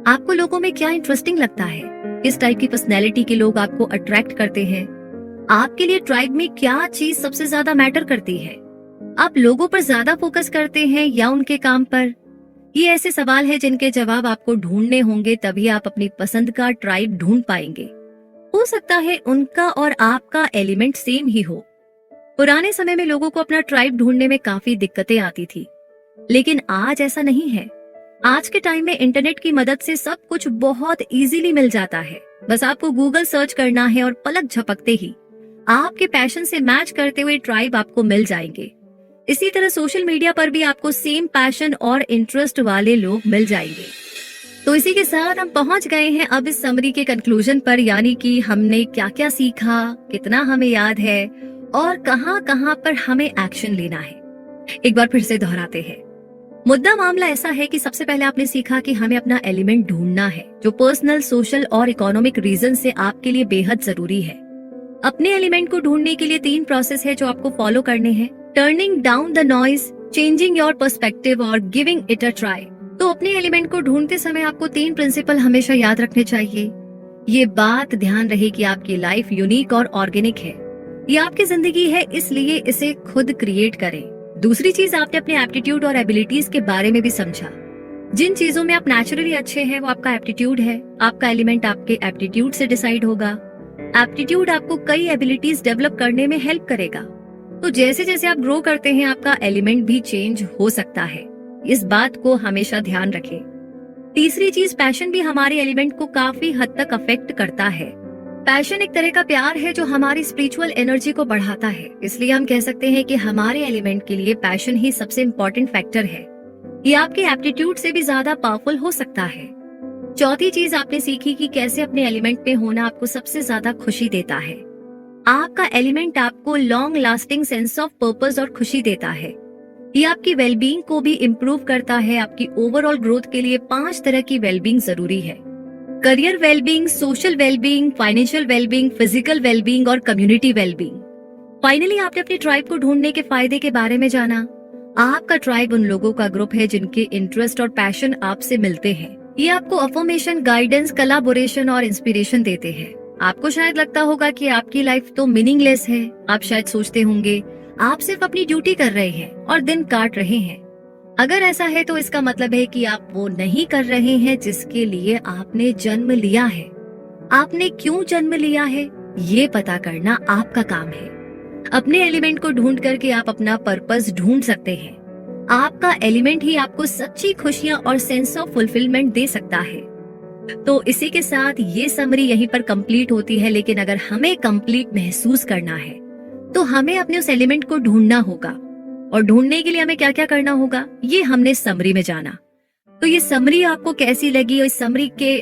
आपको लोगों में क्या इंटरेस्टिंग लगता है? किस टाइप की पर्सनैलिटी के लोग आपको अट्रैक्ट करते हैं? आपके लिए ट्राइब में क्या चीज सबसे ज्यादा मैटर करती है? आप लोगों पर ज्यादा फोकस करते हैं या उनके काम पर? ये ऐसे सवाल है जिनके जवाब आपको ढूंढने होंगे, तभी आप अपनी पसंद का ट्राइब ढूंढ पाएंगे। हो सकता है उनका और आपका एलिमेंट सेम ही हो। पुराने समय में लोगों को अपना ट्राइब ढूंढने में काफी दिक्कतें आती थी, लेकिन आज ऐसा नहीं है। आज के टाइम में इंटरनेट की मदद से सब कुछ बहुत इजीली मिल जाता है। बस आपको गूगल सर्च करना है और पलक झपकते ही आपके पैशन से मैच करते हुए ट्राइब आपको मिल जाएंगे। इसी तरह सोशल मीडिया पर भी आपको सेम पैशन और इंटरेस्ट वाले लोग मिल जाएंगे। तो इसी के साथ हम पहुंच गए हैं अब इस समरी के कंक्लूजन पर, यानी कि हमने क्या क्या सीखा, कितना हमें याद है और कहां कहां पर हमें एक्शन लेना है। एक बार फिर से दोहराते हैं। मुद्दा मामला ऐसा है कि सबसे पहले आपने सीखा कि हमें अपना एलिमेंट ढूंढना है जो पर्सनल, सोशल और इकोनॉमिक रीजन से आपके लिए बेहद जरूरी है। अपने एलिमेंट को ढूंढने के लिए 3 प्रोसेस है जो आपको फॉलो करने हैं। Turning down the noise, changing your perspective और गिविंग इट अ ट्राई। तो अपने एलिमेंट को ढूंढते समय आपको 3 प्रिंसिपल हमेशा याद रखने चाहिए। ये बात ध्यान रहे कि आपकी लाइफ यूनिक और ऑर्गेनिक है। ये आपकी जिंदगी है, इसलिए इसे खुद क्रिएट करें। दूसरी चीज, आपने अपने एप्टीट्यूड और एबिलिटीज के बारे में भी समझा। जिन चीजों में आप नेचुरली अच्छे हैं वो आपका एप्टीट्यूड है। आपका एलिमेंट आपके एप्टीट्यूड से डिसाइड होगा। एप्टीट्यूड आपको कई एबिलिटीज डेवलप करने में हेल्प करेगा तो जैसे जैसे आप ग्रो करते हैं आपका एलिमेंट भी चेंज हो सकता है, इस बात को हमेशा ध्यान रखें। तीसरी चीज, पैशन भी हमारे एलिमेंट को काफी हद तक अफेक्ट करता है। पैशन एक तरह का प्यार है जो हमारी स्पिरिचुअल एनर्जी को बढ़ाता है, इसलिए हम कह सकते हैं कि हमारे एलिमेंट के लिए पैशन ही सबसे इम्पोर्टेंट फैक्टर है। ये आपके एप्टीट्यूड से भी ज्यादा पावरफुल हो सकता है। चौथी चीज आपने सीखी कि कैसे अपने एलिमेंट में होना आपको सबसे ज्यादा खुशी देता है। आपका एलिमेंट आपको long lasting sense of purpose और खुशी देता है। ये आपकी वेलबींग को भी इम्प्रूव करता है। आपकी ओवरऑल ग्रोथ के लिए 5 तरह की वेलबींग जरूरी है: career wellbeing, social wellbeing, financial wellbeing, physical wellbeing और कम्युनिटी वेलबींग। फाइनली आपने अपनी ट्राइब को ढूंढने के फायदे के बारे में जाना। आपका ट्राइब उन लोगों का ग्रुप है जिनके इंटरेस्ट और पैशन आपसे मिलते हैं। ये आपको अफर्मेशन, गाइडेंस, कोलैबोरेशन और इंस्पिरेशन देते हैं। आपको शायद लगता होगा कि आपकी लाइफ तो मीनिंगलेस है। आप शायद सोचते होंगे आप सिर्फ अपनी ड्यूटी कर रहे हैं और दिन काट रहे हैं। अगर ऐसा है तो इसका मतलब है कि आप वो नहीं कर रहे हैं जिसके लिए आपने जन्म लिया है। आपने क्यों जन्म लिया है, ये पता करना आपका काम है। अपने एलिमेंट को ढूंढ करके आप अपना पर्पस ढूंढ सकते हैं। आपका एलिमेंट ही आपको सच्ची खुशियां और सेंस ऑफ फुलफिलमेंट दे सकता है। तो इसी के साथ ये समरी यहीं पर कंप्लीट होती है, लेकिन अगर हमें कंप्लीट महसूस करना है तो हमें अपने उस एलिमेंट को ढूंढना होगा। और ढूंढने के लिए हमें क्या क्या करना होगा, ये हमने समरी में जाना। तो ये समरी आपको कैसी लगी, और इस समरी के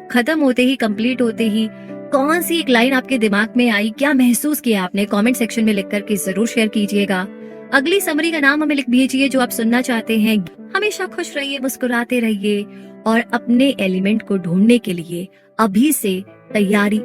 खत्म होते ही, कंप्लीट होते ही कौन सी एक लाइन आपके दिमाग में आई, क्या महसूस किया आपने, कमेंट सेक्शन में लिख करके जरूर शेयर कीजिएगा। अगली समरी का नाम हमें लिख दीजिए जो आप सुनना चाहते हैं। हमेशा खुश रहिए, मुस्कुराते रहिए और अपने एलिमेंट को ढूंढने के लिए अभी से तैयारी